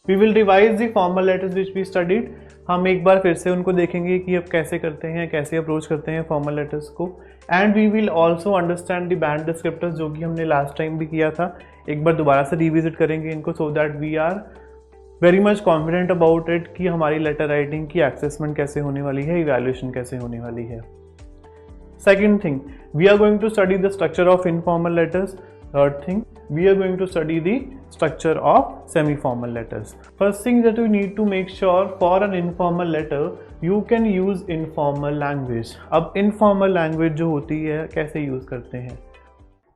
We will revise the formal letters which we studied. हम एक बार फिर से उनको देखेंगे कि अब कैसे करते हैं, कैसे अप्रोच करते हैं फॉर्मल लेटर्स को। And we will also understand the band descriptors, जो कि हमने लास्ट टाइम भी किया था। एक बार दोबारा से रिविजिट करेंगे इनको, so that we are very much confident about it कि हमारी लेटर राइटिंग की असेसमेंट कैसे होने वाली है, इवैल्यूएशन कैसे होने वाली है। Second thing, we are going to study the structure of informal letters. Third thing, we are going to study the structure of semi-formal letters. First thing that you need to make sure, for an informal letter you can use informal language. अब informal language जो होती है कैसे use करते हैं?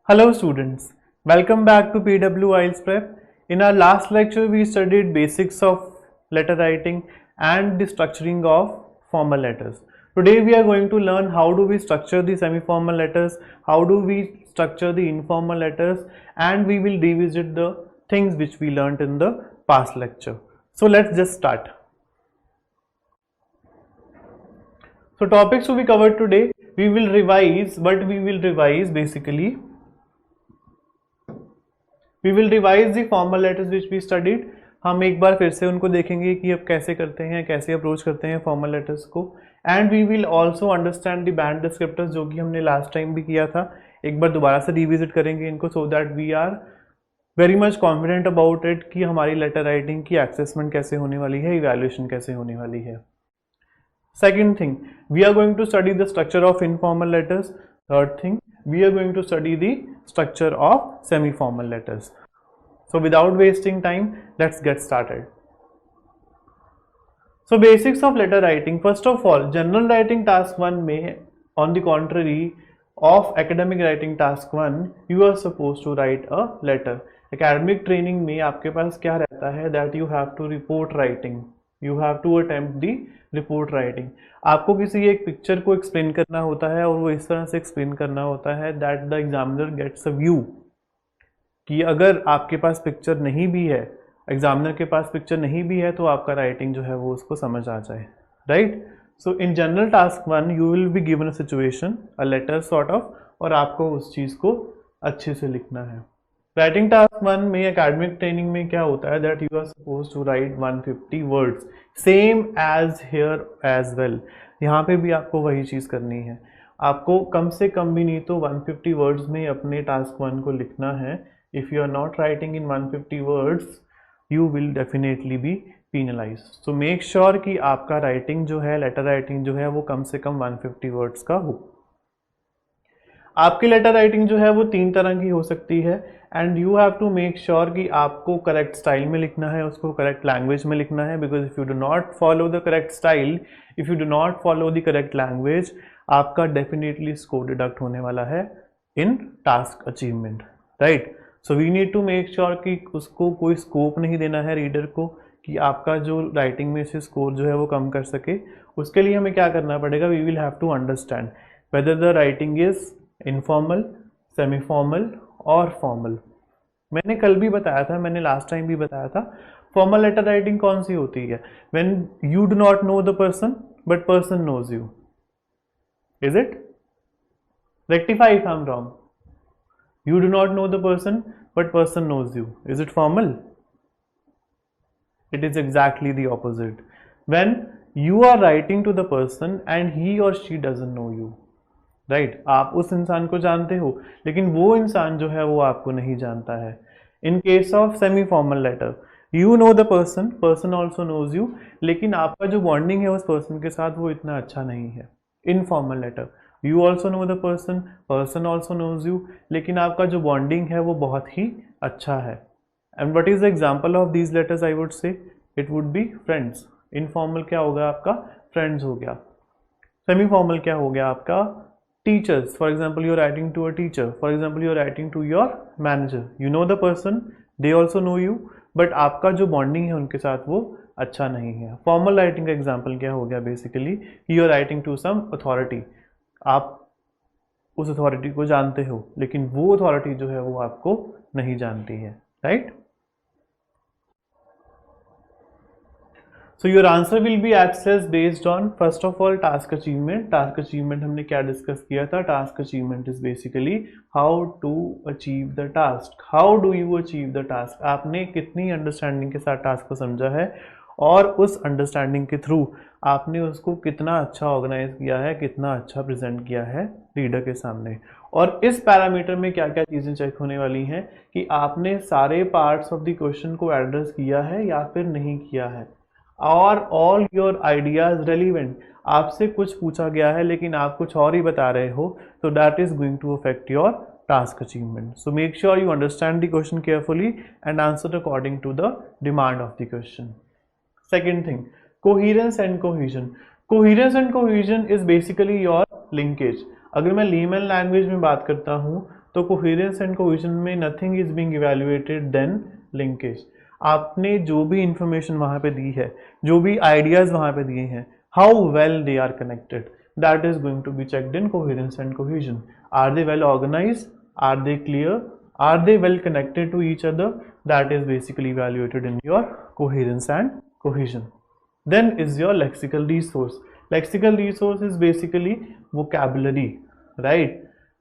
Hello students, welcome back to PW IELTS Prep. In our last lecture we studied basics of letter writing and the structuring of formal letters. Today we are going to learn how do we structure the semi-formal letters, how do we structure the informal letters, and we will revisit the things which we learnt in the past lecture. So let's just start. So topics to be covered today, we will revise basically, we will revise the formal letters which we studied. हम एक बार फिर से उनको देखेंगे कि अब कैसे करते हैं, कैसे अप्रोच करते हैं फॉर्मल लेटर्स को। And we will also understand the band descriptors, जो कि हमने लास्ट टाइम भी किया था। एक बार दोबारा से रिविजिट करेंगे इनको, so that we are very much confident about it कि हमारी लेटर राइटिंग की असेसमेंट कैसे होने वाली है, इवैल्यूएशन कैसे होने वाली है। Second thing, we are going to study the structure of informal letters. Third thing, we are going to study the structure of semi formal letters. So without wasting time, let's get started. So basics of letter writing. First of all, general writing task 1 में, on the contrary of academic writing task 1, you are supposed to write a letter. Academic training में आपके पास क्या रहता है, that you have to report writing. You have to attempt the report writing. आपको किसी एक picture को एक्सप्लेन करना होता है और वो इस तरह से एक्सप्लेन करना होता है that the examiner gets a view कि अगर आपके पास पिक्चर नहीं भी है, एग्जामिनर के पास पिक्चर नहीं भी है, तो आपका राइटिंग जो है वो उसको समझ आ जाए, right. So in general task 1 you will be given a situation, a letter sort of, और आपको उस चीज़ को अच्छे से लिखना है। राइटिंग टास्क 1 में एकेडमिक ट्रेनिंग में क्या होता है, that you are suppose to write 150 words, same as here as well. यहाँ पे भी आपको वही चीज़ करनी है, आपको कम से कम भी नहीं तो 150 वर्ड्स में अपने टास्क 1 को लिखना है। If you are not writing in 150 words, you will definitely be penalized. So make sure कि आपका राइटिंग जो है, लेटर राइटिंग जो है वो कम से कम 150 वर्ड्स का हो। आपकी लेटर राइटिंग जो है वो 3 तरह की हो सकती है, and you have to make sure कि आपको करेक्ट स्टाइल में लिखना है, उसको करेक्ट लैंग्वेज में लिखना है। Because if you do not follow the correct style, if you do not follow the correct language, आपका डेफिनेटली स्कोर डिडक्ट होने वाला है in task achievement, right. So we need to make sure कि उसको कोई स्कोप नहीं देना है रीडर को कि आपका जो राइटिंग में से स्कोर जो है वो कम कर सके। उसके लिए हमें क्या करना पड़ेगा, we will have to understand whether the writing is informal, semi formal और फॉर्मल। मैंने कल भी बताया था, मैंने लास्ट टाइम भी बताया था, फॉर्मल लेटर राइटिंग कौन सी होती है, when you do not know the person but person knows you. Is it? Rectify if I am wrong. You do not know the person, but person knows you. Is it formal? It is exactly the opposite. When you are writing to the person and he or she doesn't know you, right? आप उस इंसान को जानते हो, लेकिन वो इंसान जो है वो आपको नहीं जानता है। In case of semi-formal letter, you know the person, person also knows you, लेकिन आपका जो बॉन्डिंग है उस पर्सन के साथ वो इतना अच्छा नहीं है। Informal letter, you also know the person, person also knows you, लेकिन आपका जो बॉन्डिंग है वो बहुत ही अच्छा है। And what is the example of these letters, I would से it would be friends. Informal क्या होगा आपका, फ्रेंड्स हो गया। सेमी फॉर्मल क्या हो गया आपका, teachers. For example you are writing to a teacher, for example you are writing to your manager, you know the person, they also know you, but आपका जो बॉन्डिंग है उनके साथ वो अच्छा नहीं है। फॉर्मल राइटिंग का एग्जाम्पल क्या हो गया, basically you are writing to some authority, आप उस अथॉरिटी को जानते हो लेकिन वो अथॉरिटी जो है वो आपको नहीं जानती है, right. So your answer will be accessed based on first of all task achievement. Task achievement हमने क्या डिस्कस किया था? Task achievement is basically how to achieve the task. How do you achieve the task? आपने कितनी understanding के साथ task को समझा है और उस अंडरस्टैंडिंग के थ्रू आपने उसको कितना अच्छा ऑर्गेनाइज किया है, कितना अच्छा प्रेजेंट किया है रीडर के सामने। और इस पैरामीटर में क्या क्या चीज़ें चेक होने वाली हैं कि आपने सारे पार्ट्स ऑफ द क्वेश्चन को एड्रेस किया है या फिर नहीं किया है, और ऑल योर आइडियाज रेलिवेंट। आपसे कुछ पूछा गया है लेकिन आप कुछ और ही बता रहे हो, तो that is going to affect your task achievement. So make sure you understand the question carefully and answer according to the demand of the question. Second thing, coherence and cohesion. Coherence and cohesion is basically your linkage. अगर मैं layman language में बात करता हूँ तो coherence and cohesion में nothing is being evaluated than linkage. आपने जो भी इंफॉर्मेशन वहाँ पे दी है, जो भी आइडियाज वहाँ पे दिए हैं, how well they are connected, that is going to be checked in coherence and cohesion. Are they well organized? Are they clear? Are they well connected to each other? That is basically evaluated in your coherence and cohesion. Then is your lexical resource. Lexical resource is basically vocabulary, right?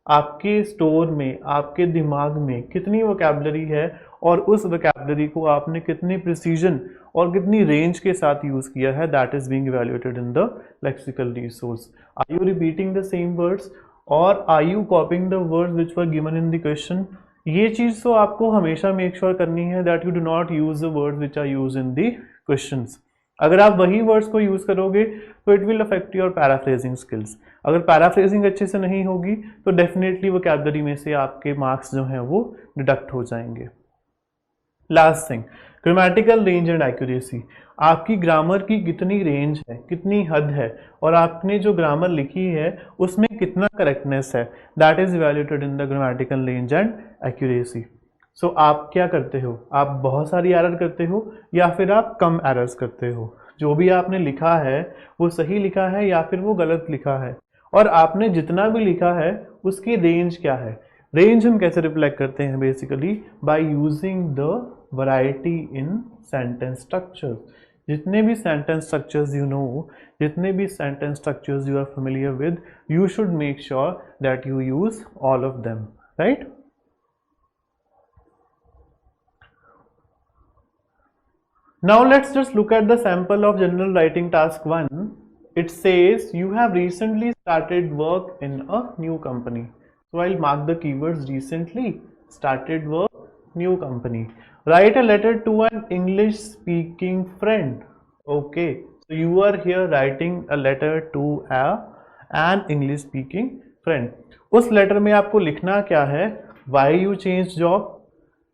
आपके store में, आपके दिमाग में कितनी vocabulary है और उस vocabulary को आपने कितने प्रिसीजन और कितनी रेंज के साथ यूज़ किया है, that is being evaluated in the lexical resource. Are you repeating the same words और are you copying the words which were given in the question? ये चीज़ तो आपको हमेशा मेक श्योर करनी है that you do not use the words which are use in the questions. अगर आप वही वर्ड्स को यूज़ करोगे तो it will affect your paraphrasing skills. अगर पैराफ्रेजिंग अच्छे से नहीं होगी तो डेफिनेटली वोकैबुलरी में से आपके मार्क्स जो हैं वो डिडक्ट हो जाएंगे. Last thing, grammatical range and accuracy. आपकी ग्रामर की कितनी रेंज है, कितनी हद है, और आपने जो ग्रामर लिखी है उसमें कितना करेक्टनेस है, that is evaluated in the grammatical range and accuracy. So आप क्या करते हो? आप बहुत सारी एरर करते हो या फिर आप कम एरर्स करते हो? जो भी आपने लिखा है वो सही लिखा है या फिर वो गलत लिखा है? और आपने जितना भी लिखा है उसकी रेंज क्या है? रेंज हम कैसे रिफ्लेक्ट करते हैं? Basically by using the variety in sentence structures. जितने भी सेंटेंस स्ट्रक्चर्स यू नो, जितने भी sentence structures you are familiar with, you should make sure that you use all of them, right? Now let's just look at the sample of general writing task 1. It says you have recently started work in a new company. So I'll mark the keywords recently started work, new company. Write a letter to an English speaking friend. Okay, so you are here writing a letter to an English speaking friend. उस letter में आपको लिखना क्या है? Why you changed job,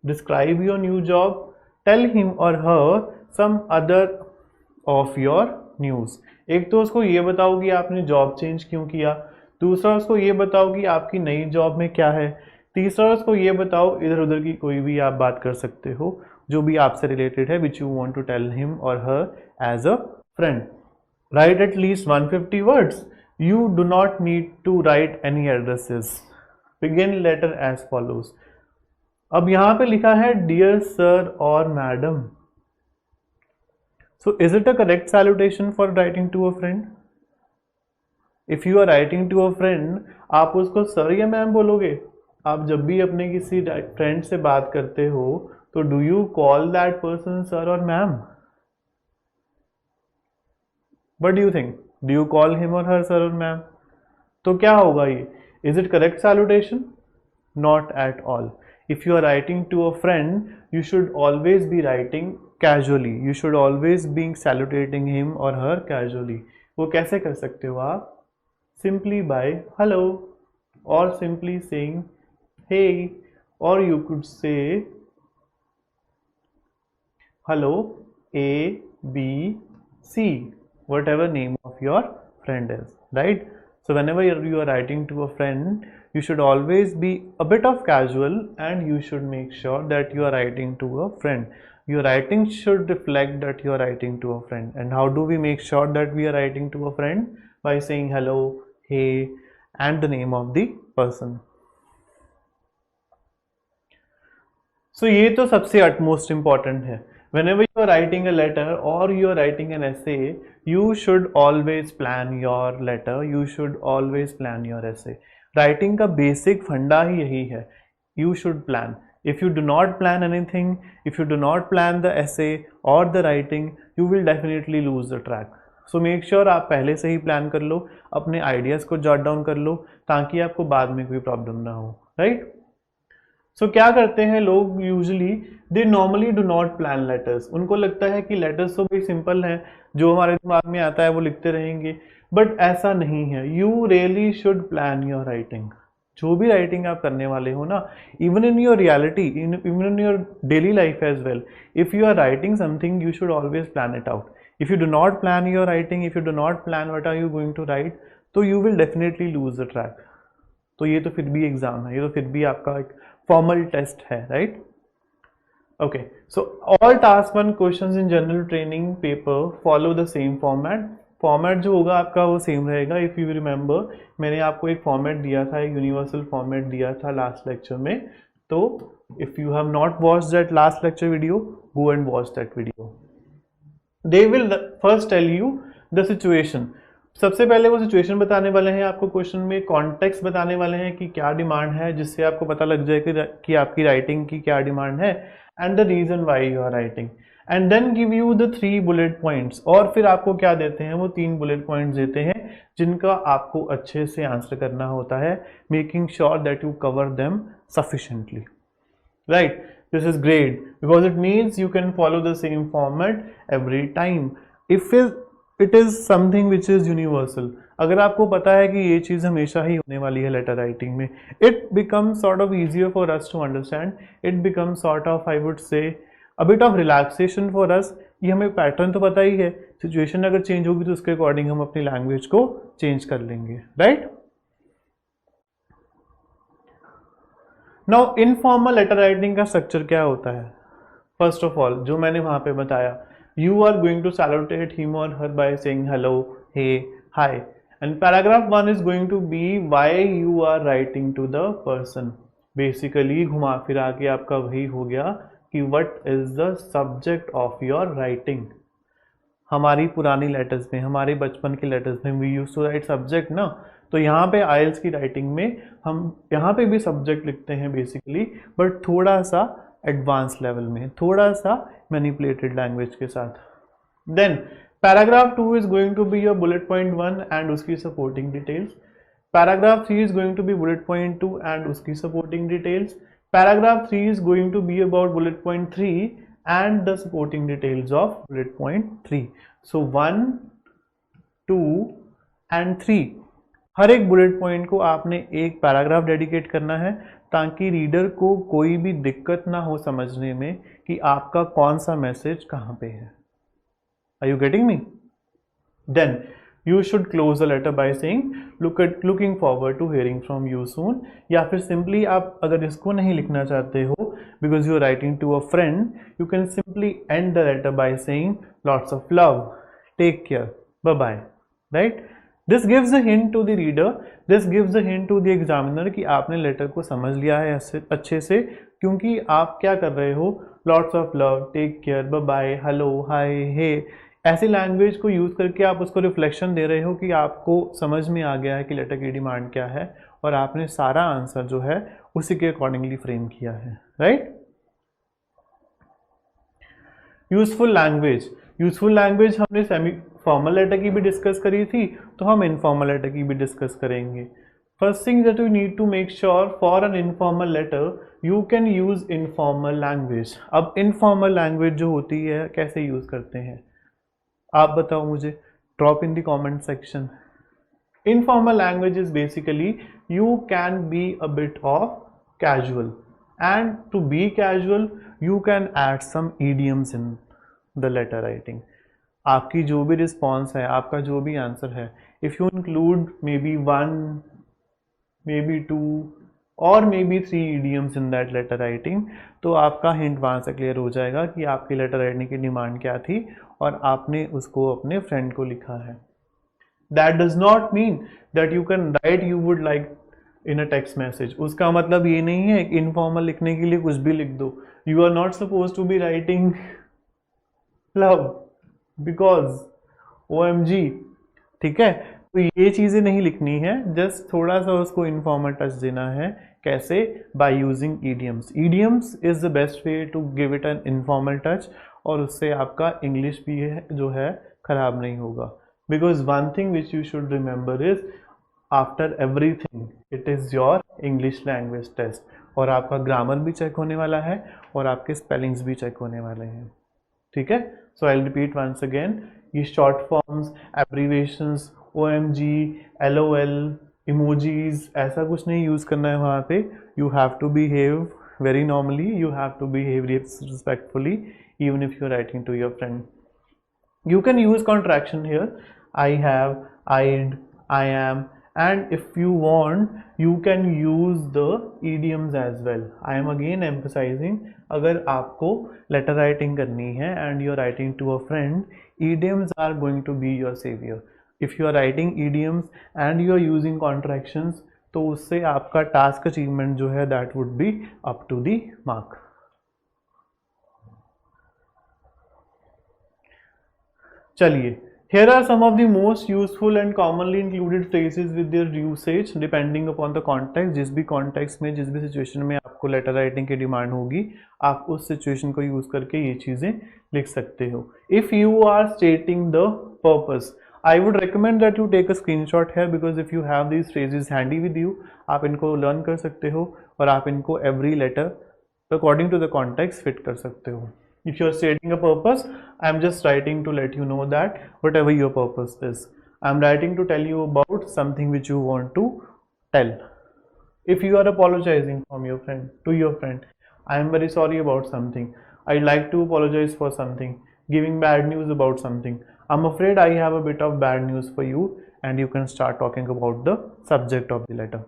describe your new job, tell him or her some other of your news. एक तो उसको ये बताओ कि आपने जॉब चेंज क्यों किया, दूसरा उसको ये बताओ कि आपकी नई जॉब में क्या है, तीसरा उसको ये बताओ, इधर उधर की कोई भी आप बात कर सकते हो जो भी आपसे रिलेटेड है, which you want to tell him और her as a friend. Write at least 150 words. You do not need to write any addresses. Begin letter as follows. अब यहाँ पे लिखा है डियर सर और madam. So is it a correct salutation for writing to a friend? If you are writing to a friend, आप उसको sir या ma'am बोलोगे? आप जब भी अपने किसी फ्रेंड से बात करते हो तो do you call that person sir और ma'am? What do you think? Do you call him or her sir or ma'am? तो क्या होगा ये? Is it correct salutation? Not at all. If you are writing to a friend, you should always be writing casually. You should always be salutating him or her casually. वो कैसे कर सकते हो आप? Simply by hello, or simply saying hey, or you could say hello A, B, C, whatever name of your friend is, right? So whenever you are writing to a friend, you should always be a bit of casual and you should make sure that you are writing to a friend. Your writing should reflect that you are writing to a friend. And how do we make sure that we are writing to a friend? By saying hello, hey, and the name of the person. So ये तो सबसे utmost important है. whenever you are writing a letter or you are writing an essay, you should always plan your letter, you should always plan your essay. Writing का basic फंडा ही यही है, you should plan. If you do not plan anything, if you do not plan the essay or the writing, you will definitely lose the track. So make sure आप पहले से ही plan कर लो, अपने ideas को jot down कर लो, ताकि आपको बाद में कोई problem ना हो, right? सो क्या करते हैं लोग usually, they normally do not plan letters. उनको लगता है कि लेटर्स तो भाई सिंपल हैं, जो हमारे दिमाग में आता है वो लिखते रहेंगे, बट ऐसा नहीं है. You really should plan your writing. जो भी राइटिंग आप करने वाले हो ना, even in your reality, even in your daily life as well, if you are writing something you should always plan it out. If you do not plan your writing, if you do not plan what are you going to write, तो you will definitely lose the track. तो ये तो फिर भी exam है, ये तो फिर भी आपका एक फॉर्मल टेस्ट है, right? Okay, so all task 1 questions in general training paper follow the same format. Format जो होगा आपका वो सेम रहेगा. इफ़ यू रिमेंबर, मैंने आपको एक फॉर्मेट दिया था, एक यूनिवर्सल फॉर्मेट दिया था लास्ट लेक्चर में. तो if you have not watch that last lecture video, go and watch that video. They will first tell you the situation. सबसे पहले वो सिचुएशन बताने वाले हैं आपको क्वेश्चन में, कॉन्टेक्स्ट बताने वाले हैं कि क्या डिमांड है, जिससे आपको पता लग जाए कि आपकी राइटिंग की क्या डिमांड है, and the reason why you are writing, and then give you the 3 bullet points. और फिर आपको क्या देते हैं, वो 3 बुलेट पॉइंट्स देते हैं जिनका आपको अच्छे से आंसर करना होता है, making sure that you cover them sufficiently, right? This is great because it means you can follow the same format every time. If it is something which is universal, अगर आपको पता है कि ये चीज़ हमेशा ही होने वाली है लेटर राइटिंग में, it becomes sort of easier for us to understand. It becomes sort of, I would say, a bit of relaxation for us. ये हमें पैटर्न तो पता ही है, सिचुएशन अगर चेंज होगी तो उसके अकॉर्डिंग हम अपनी लैंग्वेज को चेंज कर लेंगे, right? Now informal letter writing का स्ट्रक्चर क्या होता है? फर्स्ट ऑफ ऑल, जो मैंने वहां पे बताया, you are going to salutate him or her by saying hello, hey, hi, and paragraph 1 is going to be why you are writing to the person. Basically घुमा फिरा के आपका वही हो गया कि what is the subject of your writing. हमारी पुरानी लेटर्स में, हमारे बचपन के लेटर्स में we used to write subject ना, तो यहाँ पे IELTS की राइटिंग में हम यहाँ पे भी सब्जेक्ट लिखते हैं बेसिकली, बट थोड़ा सा एडवांस लेवल में, थोड़ा सा मैनिपुलेटेड लैंग्वेज के साथ. Then paragraph 2 is going to be your bullet point 1 and उसकी supporting details. Paragraph 3 is going to be bullet point 2 and उसकी supporting details. Paragraph 3 is going to be about bullet point 3 and the supporting details of bullet point 3. So 1, 2 and 3, हर एक bullet point को आपने एक paragraph dedicate करना है, ताकि reader को कोई भी दिक्कत ना हो समझने में कि आपका कौन सा मैसेज कहाँ पे है. Are you getting me? Then you should close the letter by saying looking forward to hearing from you soon. या फिर सिंपली आप अगर इसको नहीं लिखना चाहते हो because you are writing to a friend, you can simply end the letter by saying lots of love, take care, bye bye, right? This gives a hint to the reader, this gives a hint to the examiner कि आपने letter को समझ लिया है अच्छे से, क्योंकि आप क्या कर रहे हो, lots of love, take care, bye bye, hello, hi, hey, ऐसी लैंग्वेज को यूज़ करके आप उसको रिफ्लेक्शन दे रहे हो कि आपको समझ में आ गया है कि लेटर की डिमांड क्या है, और आपने सारा आंसर जो है उसी के अकॉर्डिंगली फ्रेम किया है, right? Useful language. Useful language हमने सेमी फॉर्मल लेटर की भी डिस्कस करी थी, तो हम इनफॉर्मल लेटर की भी डिस्कस करेंगे. First thing that you need to make sure, for an informal letter you can use informal language. अब इनफॉर्मल लैंग्वेज जो होती है कैसे यूज करते हैं आप बताओ मुझे, drop in the comment section. Informal language is basically you can be a bit of casual, and to be casual you can add some idioms in the letter writing. आपकी जो भी रिस्पॉन्स है, आपका जो भी आंसर है, if you include may be 1, may be 2 और may be 3 idioms in that letter writing, तो आपका हिंट वहाँ से क्लियर हो जाएगा कि आपकी लेटर राइटिंग की डिमांड क्या थी और आपने उसको अपने फ्रेंड को लिखा है. That does not mean that you can write you would like in a text message. उसका मतलब ये नहीं है कि इनफॉर्मल लिखने के लिए कुछ भी लिख दो. You are not supposed to be writing love, because, OMG, ठीक है। तो ये चीज़ें नहीं लिखनी है, जस्ट थोड़ा सा उसको इनफॉर्मल टच देना है। कैसे? By using idioms. Idioms is the best way to give it an informal touch, और उससे आपका इंग्लिश भी है जो है खराब नहीं होगा। Because one thing which you should remember is after everything it is your English language test, और आपका ग्रामर भी चेक होने वाला है और आपके स्पेलिंग्स भी चेक होने वाले हैं, ठीक है। So I repeat once again, ये short forms, abbreviations, OMG, LOL, emojis, ऐसा कुछ नहीं यूज़ करना है वहाँ पे। You have to behave very normally, you have to behave respectfully even if you're writing to your friend. You can use contraction here, I have, I'd, I am, and if you want you can use the idioms as well. I am again emphasizing, अगर आपको letter writing करनी है and you're writing to a friend, idioms are going to be your savior. If you are writing idioms and you are using contractions, तो उससे आपका task achievement जो है that would be up to the mark. चलिए, here are some of the most useful and commonly included phrases with their usage depending upon the context. जिस भी context में, जिस भी situation में आपको letter writing की डिमांड होगी, आप उस situation को यूज करके ये चीजें लिख सकते हो। If you are stating the purpose, I would recommend that you take a screenshot here because if you have these phrases handy with you, आप इनको learn कर सकते हो और आप इनको every letter according to the context fit कर सकते हो। If you are stating a purpose, I am just writing to let you know that whatever your purpose is, I am writing to tell you about something which you want to tell. If you are apologizing from your friend to your friend, I am very sorry about something, I'd like to apologize for something, giving bad news about something, I'm afraid I have a bit of bad news for you, and you can start talking about the subject of the letter.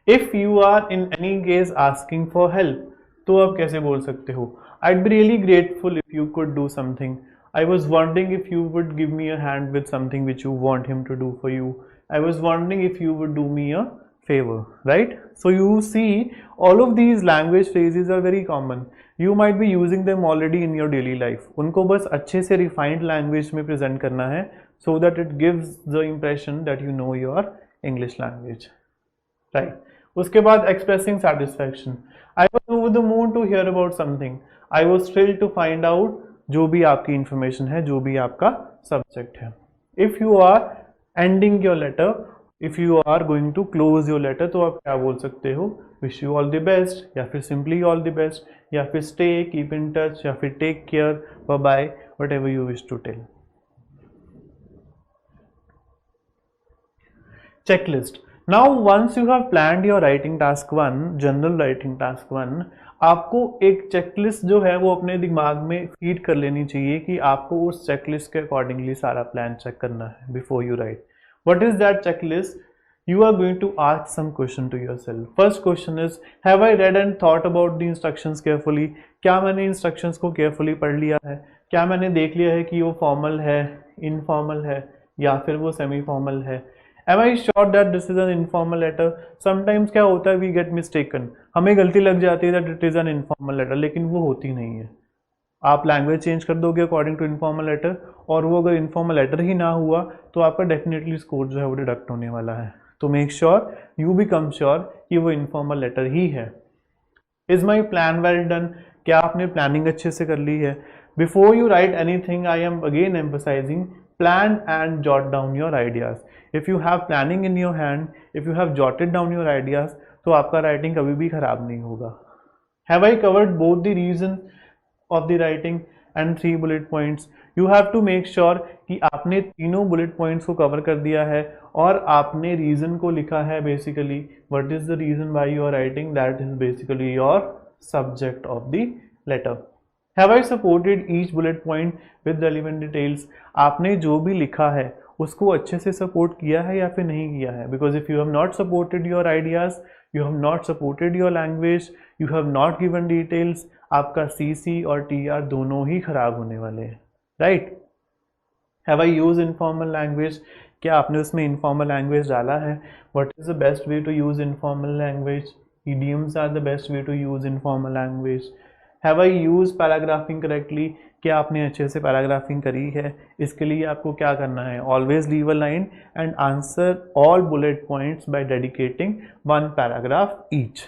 If you are in any case asking for help, तो आप कैसे बोल सकते हो? I'd be really grateful if you could do something. I was wondering if you would give me a hand with something which you want him to do for you. I was wondering if you would do me a favor, right? So you see, all of these language phrases are very common. You might be using them already in your daily life. उनको बस अच्छे से refined language में present करना है, so that it gives the impression that you know your English language, right? उसके बाद expressing satisfaction. I was over the moon to hear about something. I was thrilled to find out, जो भी आपकी information है, जो भी आपका subject है. If you are ending your letter, if you are going to close your letter, तो आप क्या बोल सकते हो? Wish you all the best, या फिर simply all the best, या फिर stay, keep in touch, या फिर take care, bye bye, whatever you wish to tell. Checklist. Now once you have planned your writing task 1, general writing task 1, आपको एक checklist जो है वो अपने दिमाग में फीड कर लेनी चाहिए कि आपको उस चेकलिस्ट के अकॉर्डिंगली सारा प्लान चेक करना है before you right. What is that checklist? You are going to ask some question to yourself. First question is, have I read and thought about the instructions carefully? क्या मैंने instructions को carefully पढ़ लिया है? क्या मैंने देख लिया है कि वो formal है, informal है, या फिर वो semi formal है? Am I sure that this is an informal letter? Sometimes क्या होता है, we get mistaken. हमें गलती लग जाती है that it is an informal letter, लेकिन वो होती नहीं है। आप लैंग्वेज चेंज कर दोगे अकॉर्डिंग टू इनफॉर्मल लेटर, और वो अगर इनफॉर्मल लेटर ही ना हुआ तो आपका डेफिनेटली स्कोर जो है वो डिडक्ट होने वाला है। तो make sure you become sure कि वो इनफॉर्मल लेटर ही है। Is my plan well done? क्या आपने प्लानिंग अच्छे से कर ली है? Before you write anything, I am again emphasising, plan and jot down your ideas. If you have planning in your hand, if you have jotted down your ideas, तो आपका writing कभी भी खराब नहीं होगा। Have I covered both the reason of the writing and 3 bullet points? You have to make sure कि आपने तीनों bullet points को cover कर दिया है और आपने reason को लिखा है। basically what is the reason why you are writing? that is basically your subject of the letter. Have I supported each bullet point with relevant details? आपने जो भी लिखा है उसको अच्छे से सपोर्ट किया है या फिर नहीं किया है? Because if you have not supported your ideas, you have not supported your language, you have not given details, आपका CC और TR दोनों ही खराब होने वाले हैं, right? Have I use informal language? क्या आपने उसमें इनफॉर्मल लैंग्वेज डाला है? What is the best way to use informal language? idioms are the best way to use informal language. Have I use paragraphing correctly, क्या आपने अच्छे से paragraphing करी है? इसके लिए आपको क्या करना है? Always leave a line and answer all bullet points by dedicating one paragraph each.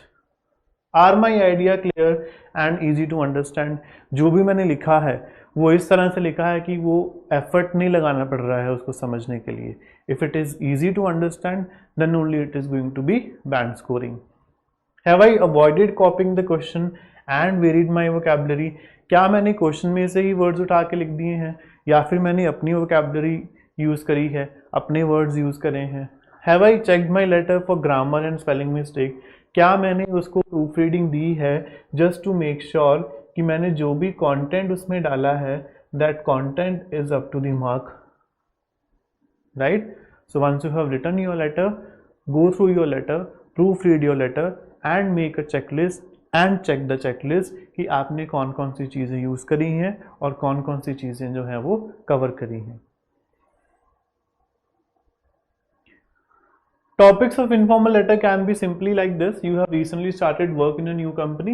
Are my idea clear and easy to understand? जो भी मैंने लिखा है वो इस तरह से लिखा है कि वो एफर्ट नहीं लगाना पड़ रहा है उसको समझने के लिए। If it is easy to understand then only it is going to be band scoring. Have I avoided copying the question and varied my vocabulary? क्या मैंने क्वेश्चन में से ही वर्ड्स उठा के लिख दिए हैं या फिर मैंने अपनी वोकैबुलरी यूज़ करी है, अपने वर्ड्स यूज़ करे हैं? Have I checked my letter for grammar and spelling mistake? क्या मैंने उसको प्रूफ रीडिंग दी है जस्ट टू मेक श्योर कि मैंने जो भी कंटेंट उसमें डाला है that content is up to the mark, right? So once you have written your letter, go through your letter, proofread your letter and make a checklist and check the checklist कि आपने कौन कौन सी चीज़ें use करी हैं और कौन कौन सी चीज़ें जो हैं वो कवर करी हैं। Topics of informal letter can be simply like this. You have recently started work in a new company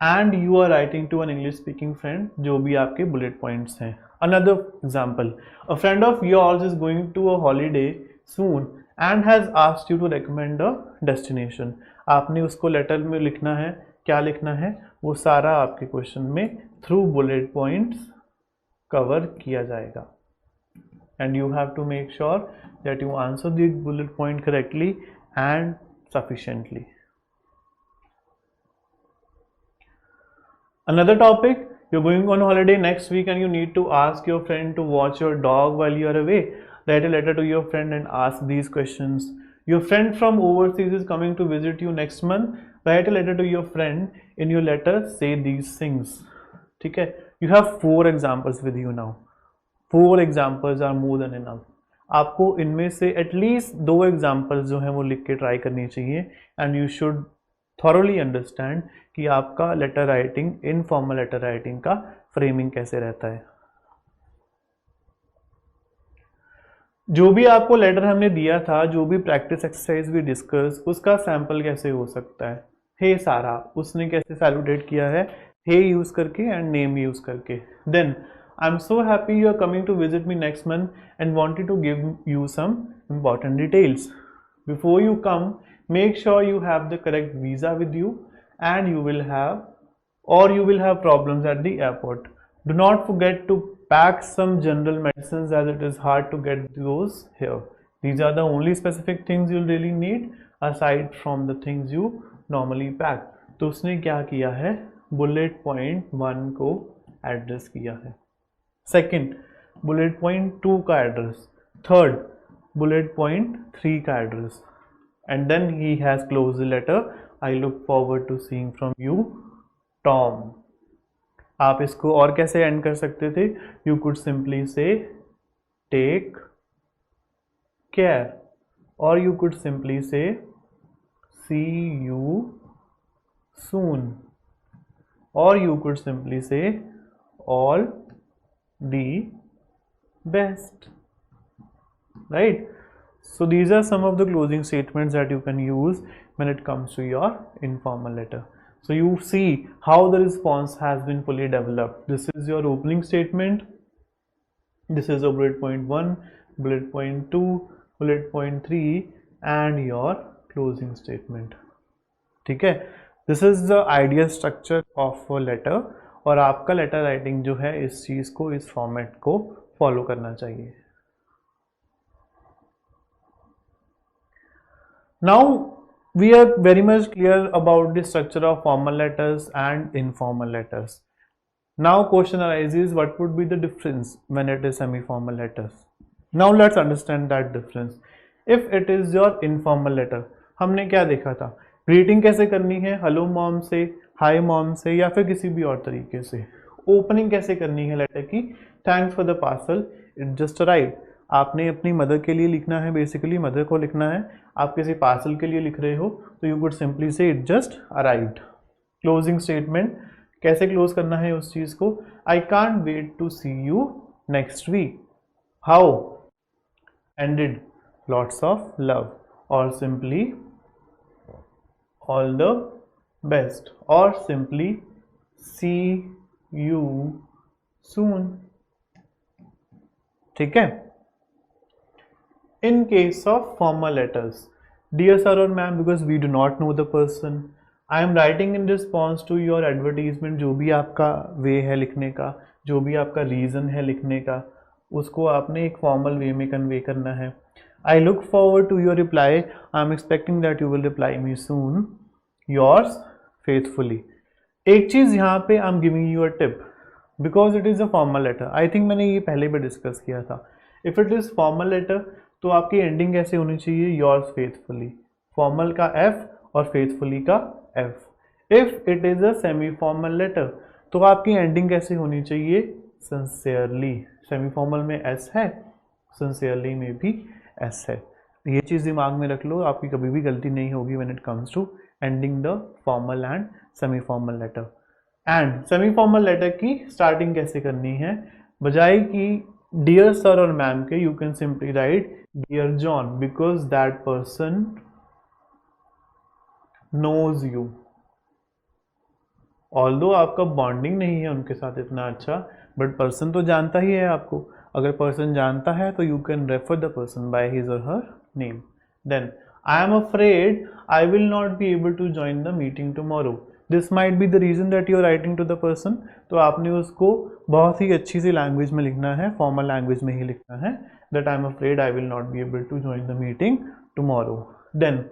and you are writing to an English speaking friend, जो भी आपके bullet points हैं। Another example, a friend of yours is going to a holiday soon and has asked you to recommend a destination. आपने उसको letter में लिखना है, क्या लिखना है वो सारा आपके क्वेश्चन में थ्रू बुलेट पॉइंट्स कवर किया जाएगा and you have to make sure that you answer the bullet point correctly and sufficiently. Another topic, you're going on holiday next week and you need to ask your friend to watch your dog while you are away. Write a letter to your friend and ask these questions. Your friend from overseas is coming to visit you next month. Write a letter to your friend. In your letter, say these things. ठीक है? You have 4 examples with you now. 4 examples are more than enough. आपको इनमें से at least 2 examples जो हैं वो लिख के ट्राई करनी चाहिए and you should thoroughly understand कि आपका letter writing, informal letter writing का फ्रेमिंग कैसे रहता है। जो भी आपको लेटर हमने दिया था, जो भी प्रैक्टिस एक्सरसाइज भी डिस्कस, उसका सैंपल कैसे हो सकता है? हे सारा, उसने कैसे सैल्यूटेट किया है? हे यूज करके एंड नेम यूज करके। Then I'm so happy you are coming to visit me next month and wanted to give you some important details. Before you come, make sure you have the correct visa with you and you will have problems at the airport. Do not forget to pack some general medicines as it is hard to get those here. These are the only specific things you'll really need aside from the things you normally pack. तो उसने क्या किया है? Bullet point 1 को address किया है। Second, bullet point 2 का address. Third, bullet point 3 का address. And then he has close the letter, I look forward to seeing from you, Tom. आप इसको और कैसे एंड कर सकते थे? You could simply say take care, और you could simply say see you soon, और you could simply say all the best, right? So these are some of the closing statements that you can use when it comes to your informal letter. So you see how the response has been fully developed. This is your opening statement, this is a bullet point 1, bullet point 2, bullet point 3 and your closing statement. ठीक है? This is the ideal structure of a letter और आपका letter writing जो है इस चीज़ को, इस format को फॉलो करना चाहिए। Now we are very much clear about the structure of formal letters and informal letters. Now question arises, what would be the difference when it is semi formal letters? Now let's understand that difference. If it is your informal letter, हमने क्या देखा था? Greeting कैसे करनी है? Hello mom से, hi mom से, या फिर किसी भी और तरीके से। ओपनिंग कैसे करनी है लेटर की? Thanks for the parcel, it just arrived. आपने अपनी मदर के लिए लिखना है, बेसिकली मदर को लिखना है। आप किसी पार्सल के लिए लिख रहे हो तो you could simply say it just arrived. Closing statement कैसे क्लोज करना है उस चीज़ को? I can't wait to see you next week, how ended, lots of love, और सिंपली ऑल द बेस्ट, और सिंपली see you soon. ठीक है. In case of formal letters, dear sir or ma'am, because we do not know the person, I am writing in response to your advertisement. जो भी आपका वे है लिखने का, जो भी आपका रीज़न है लिखने का, उसको आपने एक फॉर्मल वे में कन्वे करना है. I look forward to your reply. I am expecting that you will reply me soon. Yours faithfully. एक चीज़ यहाँ पे I am giving you a tip because it is a formal letter. I think मैंने ये पहले भी discuss किया था. If it is formal letter तो आपकी एंडिंग कैसे होनी चाहिए? Yours faithfully. फॉर्मल का एफ और फेथफुली का F. If it is a semi formal letter तो आपकी एंडिंग कैसे होनी चाहिए? सिंसियरली. सेमी फॉर्मल में एस है, सिंसियरली में भी एस है. ये चीज़ दिमाग में रख लो, आपकी कभी भी गलती नहीं होगी when it comes to ending the formal and semi formal letter. And semi formal letter की स्टार्टिंग कैसे करनी है? बजाय कि डियर सर और मैम के, you can simply write dear John because that person knows you. Although आपका bonding नहीं है उनके साथ इतना अच्छा, बट पर्सन तो जानता ही है आपको. अगर पर्सन जानता है तो you can refer the person by his और her name. Then I am afraid I will not be able to join the meeting tomorrow. This might be the reason that you are writing to the person. तो आपने उसको बहुत ही अच्छी सी language में लिखना है, formal language में ही लिखना है, that I am afraid I will not be able to join the meeting tomorrow. Then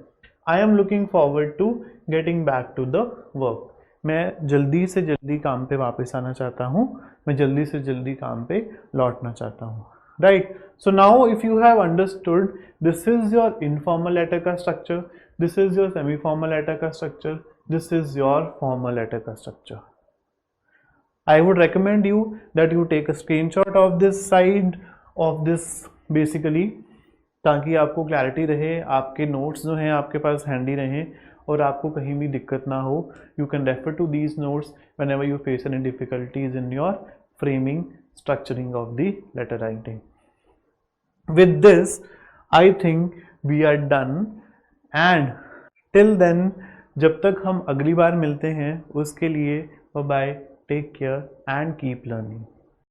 I am looking forward to getting back to the work. मैं जल्दी से जल्दी काम पे वापस आना चाहता हूँ, मैं जल्दी से जल्दी काम पे लौटना चाहता हूँ. Right. So now if you have understood, this is your informal letter का structure, this is your semi formal letter का structure, this is your formal letter का structure. I would recommend you that you take a screenshot of this side of this basically, ताकि आपको clarity रहे, आपके notes जो हैं आपके पास handy रहें और आपको कहीं भी दिक्कत ना हो. You can refer to these notes whenever you face any difficulties in your framing, structuring of the letter writing. With this, I think we are done, and till then, जब तक हम अगली बार मिलते हैं उसके लिए bye, take care and keep learning.